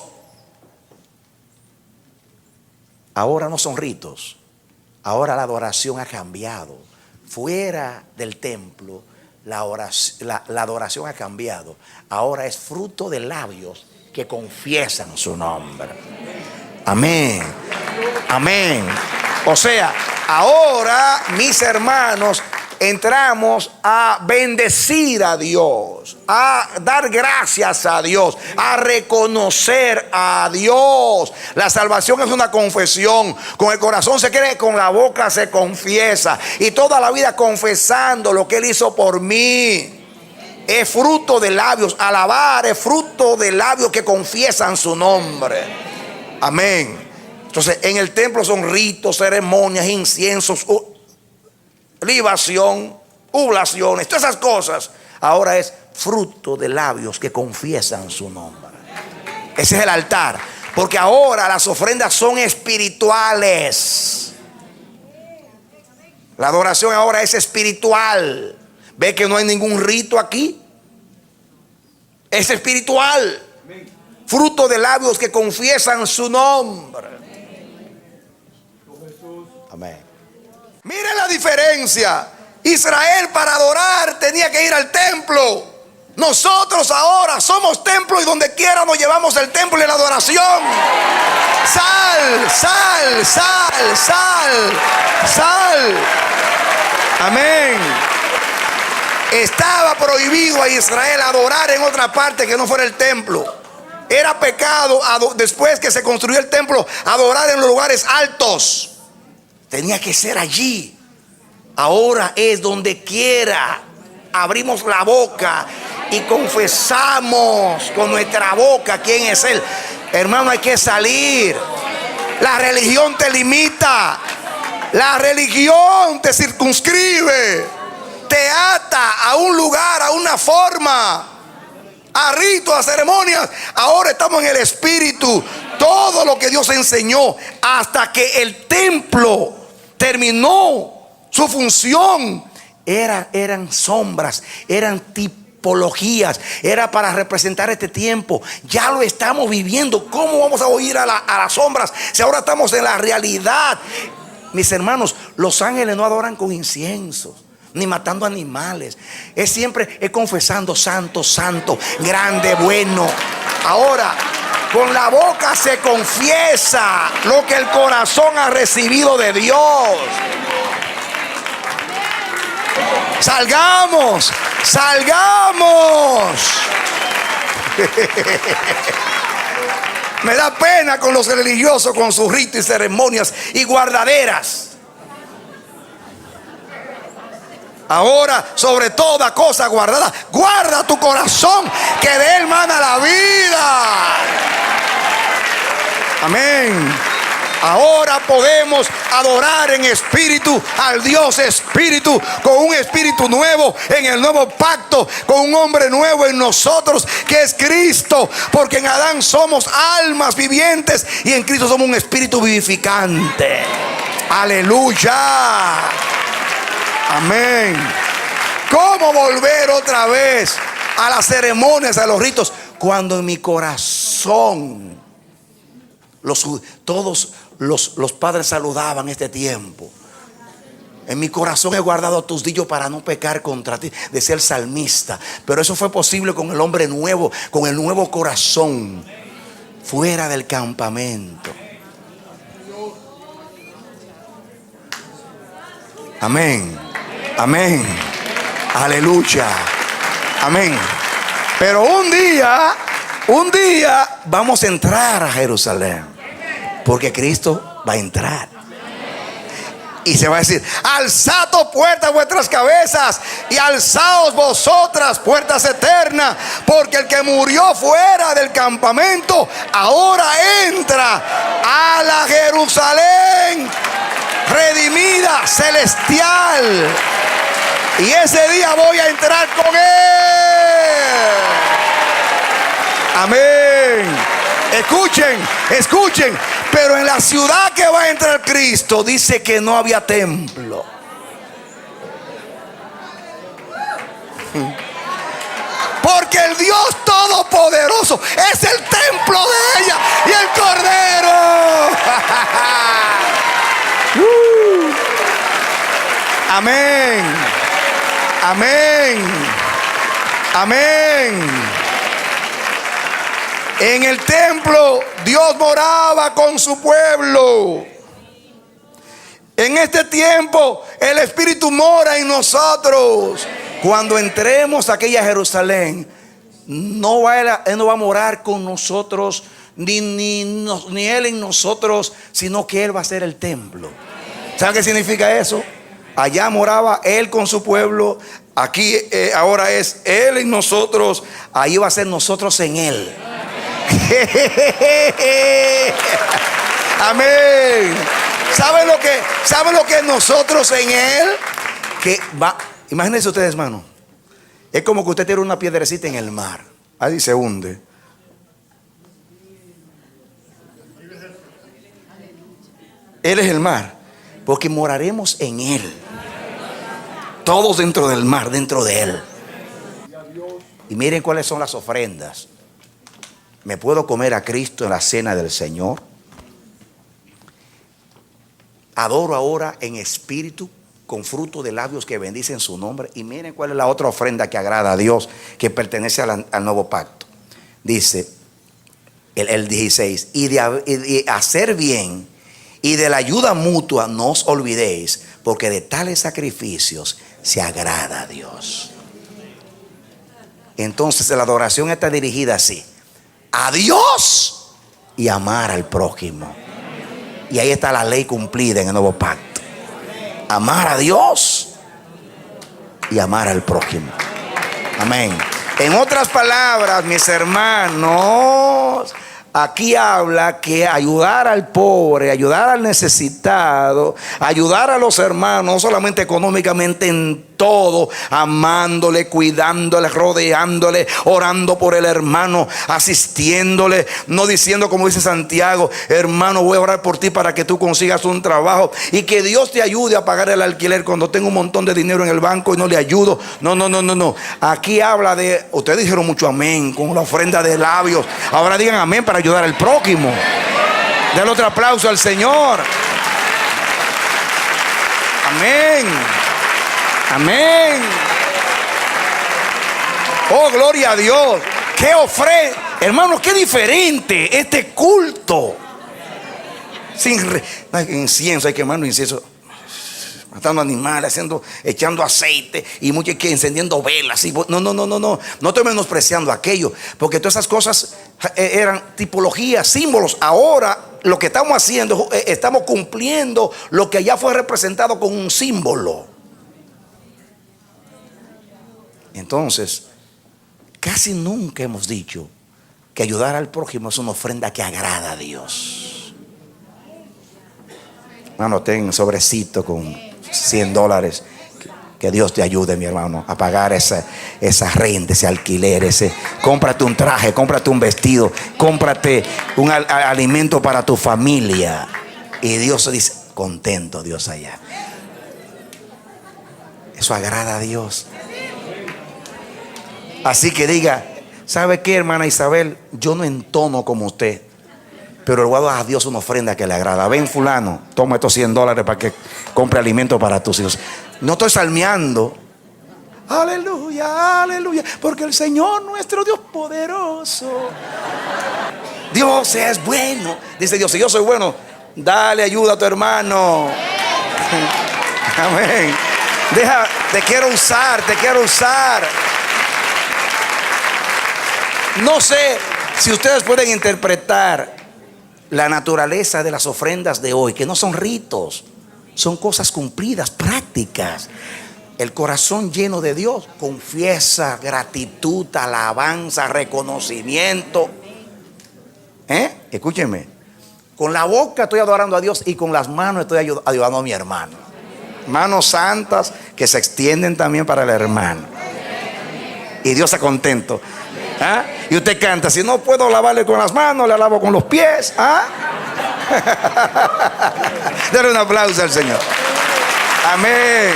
Ahora no son ritos. Ahora la adoración ha cambiado. Fuera del templo, la adoración ha cambiado. Ahora es fruto de labios que confiesan su nombre. Amén. Amén. O sea, ahora, mis hermanos, entramos a bendecir a Dios, a dar gracias a Dios, a reconocer a Dios. La salvación es una confesión. Con el corazón se cree, con la boca se confiesa. Y toda la vida confesando lo que Él hizo por mí. Es fruto de labios. Alabar es fruto de labios que confiesan su nombre. Amén. Entonces en el templo son ritos, ceremonias, inciensos, libación, oblaciones, todas esas cosas. Ahora es fruto de labios que confiesan su nombre. Ese es el altar, porque ahora las ofrendas son espirituales. La adoración ahora es espiritual. ¿Ve que no hay ningún rito aquí? Es espiritual. Fruto de labios que confiesan su nombre. Amén. Miren la diferencia. Israel para adorar tenía que ir al templo. Nosotros ahora somos templo y donde quiera nos llevamos el templo y la adoración. Sal, sal, sal, sal, sal. Amén. Estaba prohibido a Israel adorar en otra parte que no fuera el templo. Era pecado después que se construyó el templo adorar en los lugares altos. Tenía que ser allí. Ahora es donde quiera. Abrimos la boca y confesamos con nuestra boca quién es Él. Hermano, hay que salir. La religión te limita. La religión te circunscribe. Te ata a un lugar, a una forma, a ritos, a ceremonias. Ahora estamos en el espíritu. Todo lo que Dios enseñó hasta que el templo terminó su función. Eran sombras, eran tipologías, era para representar este tiempo. Ya lo estamos viviendo. ¿Cómo vamos a oír a las sombras si ahora estamos en la realidad? Mis hermanos, los ángeles no adoran con incienso ni matando animales. Es siempre confesando: santo, santo, grande, bueno. Ahora, con la boca se confiesa lo que el corazón ha recibido de Dios. Salgamos, salgamos. Me da pena con los religiosos, con sus ritos y ceremonias y guardaderas. Ahora, sobre toda cosa guardada, guarda tu corazón, que de él mana la vida. Amén. Ahora podemos adorar en espíritu al Dios espíritu, con un espíritu nuevo en el nuevo pacto, con un hombre nuevo en nosotros que es Cristo, porque en Adán somos almas vivientes y en Cristo somos un espíritu vivificante. Aleluya. Amén. ¿Cómo volver otra vez a las ceremonias, a los ritos, cuando en mi corazón todos los padres saludaban este tiempo? En mi corazón he guardado tus dichos para no pecar contra ti, decía el salmista. Pero eso fue posible con el hombre nuevo, con el nuevo corazón, fuera del campamento. Amén. Amén. Aleluya. Amén. Pero un día vamos a entrar a Jerusalén, porque Cristo va a entrar. Y se va a decir: alzad puertas vuestras cabezas y alzaos vosotras puertas eternas, porque el que murió fuera del campamento ahora entra a la Jerusalén redimida, celestial. Y ese día voy a entrar con él. Amén. Escuchen. Pero en la ciudad que va a entrar Cristo dice que no había templo. Porque el Dios Todopoderoso es el templo de ella y el Cordero. Amén. Amén. Amén. En el templo Dios moraba con su pueblo. En este tiempo el Espíritu mora en nosotros. Cuando entremos a aquella Jerusalén, Él no va a morar con nosotros, ni Él en nosotros, sino que Él va a ser el templo. ¿Saben qué significa eso? Allá moraba Él con su pueblo. Aquí ahora es Él en nosotros. Ahí va a ser nosotros en Él. Amén. ¿Sabe lo que nosotros en Él? Que va, imagínense ustedes, hermano. Es como que usted tiene una piedrecita en el mar. Ahí se hunde. Él es el mar, porque moraremos en Él. Todos dentro del mar, dentro de Él. Y miren cuáles son las ofrendas. ¿Me puedo comer a Cristo en la cena del Señor? Adoro ahora en espíritu, con fruto de labios que bendicen su nombre. Y miren cuál es la otra ofrenda que agrada a Dios, que pertenece al nuevo pacto. Dice el 16, y de hacer bien y de la ayuda mutua no os olvidéis, porque de tales sacrificios se agrada a Dios. Entonces la adoración está dirigida así: a Dios y amar al prójimo. Y ahí está la ley cumplida en el nuevo pacto: amar a Dios y amar al prójimo. Amén. En otras palabras, mis hermanos, aquí habla que ayudar al pobre, ayudar al necesitado, ayudar a los hermanos, no solamente económicamente, en todo, amándole, cuidándole, rodeándole, orando por el hermano, asistiéndole, no diciendo como dice Santiago: hermano, voy a orar por ti para que tú consigas un trabajo y que Dios te ayude a pagar el alquiler cuando tengo un montón de dinero en el banco y no le ayudo. No. Aquí habla de, ustedes dijeron mucho amén con la ofrenda de labios. Ahora digan amén para ayudar al prójimo. Denle otro aplauso al Señor. Amén. Amén. Oh, gloria a Dios. Qué ofrenda, hermanos, qué diferente este culto. Sin incienso, hay quemando incienso, matando animales, echando aceite y muchos que encendiendo velas. No estoy menospreciando aquello, porque todas esas cosas eran tipologías, símbolos. Ahora lo que estamos haciendo, estamos cumpliendo lo que allá fue representado con un símbolo. Entonces, casi nunca hemos dicho que ayudar al prójimo es una ofrenda que agrada a Dios. Hermano, ten sobrecito con $100. Que Dios te ayude, mi hermano, a pagar esa renta, ese alquiler, cómprate un traje, cómprate un vestido, cómprate un alimento para tu familia. Y Dios se dice, contento Dios allá. Eso agrada a Dios. Así que diga: ¿sabe qué, hermana Isabel? Yo no entono como usted, pero le voy a dar a Dios una ofrenda que le agrada. Ven, fulano, toma estos $100 para que compre alimento para tus hijos. No estoy salmeando. Aleluya, aleluya, porque el Señor nuestro Dios poderoso. Dios es bueno. Dice Dios: si yo soy bueno, dale ayuda a tu hermano. Amén. Te quiero usar. No sé si ustedes pueden interpretar la naturaleza de las ofrendas de hoy, que no son ritos, son cosas cumplidas, prácticas. El corazón lleno de Dios confiesa gratitud, alabanza, reconocimiento. Escúchenme, con la boca estoy adorando a Dios y con las manos estoy ayudando a mi hermano. Manos santas que se extienden también para el hermano. Y Dios está contento. Y usted canta: si no puedo lavarle con las manos, le lavo con los pies. Dale un aplauso al Señor. Amén.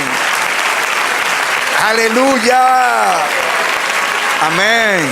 Aleluya. Amén.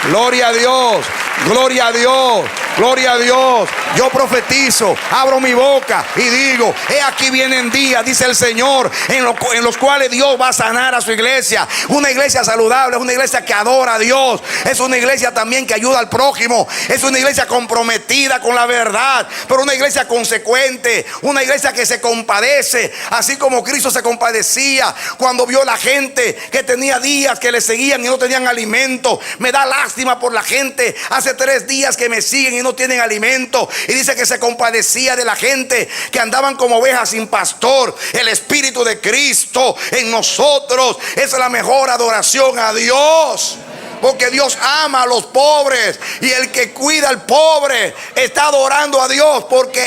Gloria a Dios. Gloria a Dios. Gloria a Dios. Yo profetizo, abro mi boca y digo: he aquí vienen días, dice el Señor, en los cuales Dios va a sanar a su iglesia. Una iglesia saludable, es una iglesia que adora a Dios, es una iglesia también que ayuda al prójimo, es una iglesia comprometida con la verdad, pero una iglesia consecuente, una iglesia que se compadece, así como Cristo se compadecía cuando vio la gente que tenía días que le seguían y no tenían alimento. Me da lástima por la gente. Hace 3 días que me siguen y no tienen alimento. Y dice que se compadecía de la gente que andaban como ovejas sin pastor. El Espíritu de Cristo en nosotros es la mejor adoración a Dios. porque Dios ama a los pobres, y el que cuida al pobre está adorando a Dios, porque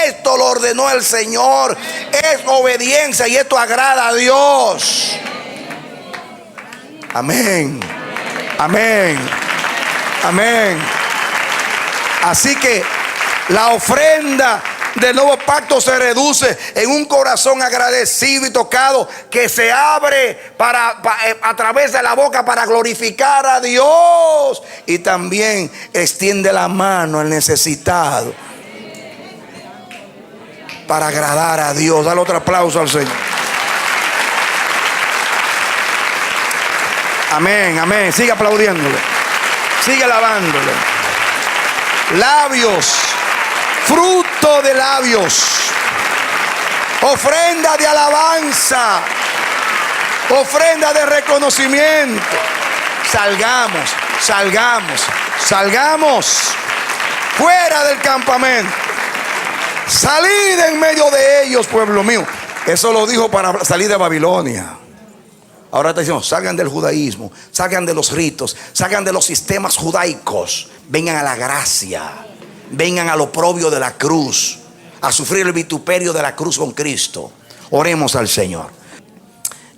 esto lo ordenó el Señor. Es obediencia y esto agrada a Dios. Amén. Amén. Amén. Así que la ofrenda del nuevo pacto se reduce en un corazón agradecido y tocado, que se abre a través de la boca para glorificar a Dios, y también extiende la mano al necesitado para agradar a Dios. Dale otro aplauso al Señor. Amén, amén. Sigue aplaudiéndole, sigue alabándole. Labios, fruto de labios, ofrenda de alabanza, ofrenda de reconocimiento. Salgamos, salgamos, salgamos fuera del campamento. Salid en medio de ellos, pueblo mío. Eso lo dijo para salir de Babilonia. Ahora está diciendo: salgan del judaísmo, salgan de los ritos, salgan de los sistemas judaicos, vengan a la gracia, vengan al oprobio de la cruz, a sufrir el vituperio de la cruz con Cristo. Oremos al Señor.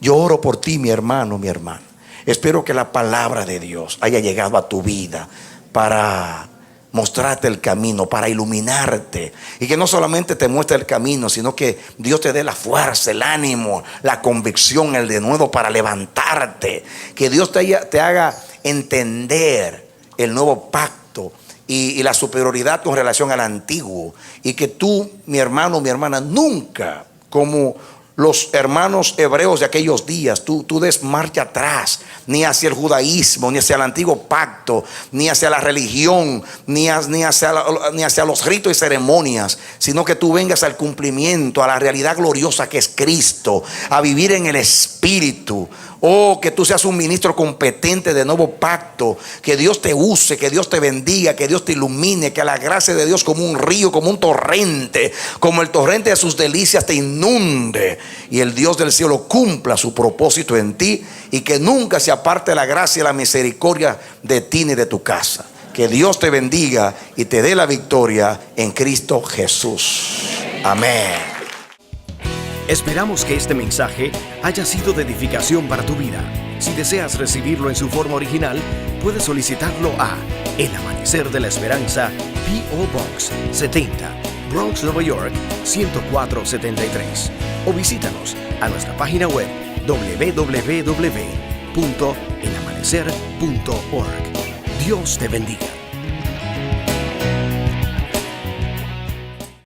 Yo oro por ti, mi hermano, mi hermana. Espero que la palabra de Dios haya llegado a tu vida para mostrarte el camino, para iluminarte, y que no solamente te muestre el camino, sino que Dios te dé la fuerza, el ánimo, la convicción, el denuedo para levantarte. Que Dios te haga entender el nuevo pacto y la superioridad con relación al antiguo, y que tú, mi hermano, mi hermana, nunca, como los hermanos hebreos de aquellos días, tú des marcha atrás, ni hacia el judaísmo, ni hacia el antiguo pacto, ni hacia la religión, ni hacia los ritos y ceremonias, sino que tú vengas al cumplimiento, a la realidad gloriosa que es Cristo, a vivir en el Espíritu. Oh, que tú seas un ministro competente de nuevo pacto. Que Dios te use, que Dios te bendiga, que Dios te ilumine, que la gracia de Dios como un río, como un torrente, como el torrente de sus delicias te inunde, y el Dios del cielo cumpla su propósito en ti, y que nunca se aparte la gracia y la misericordia de ti ni de tu casa. Que Dios te bendiga y te dé la victoria en Cristo Jesús. Amén. Esperamos que este mensaje haya sido de edificación para tu vida. Si deseas recibirlo en su forma original, puedes solicitarlo a El Amanecer de la Esperanza, P.O. Box 70, Bronx, Nueva York 10473. O visítanos a nuestra página web www.elamanecer.org. Dios te bendiga.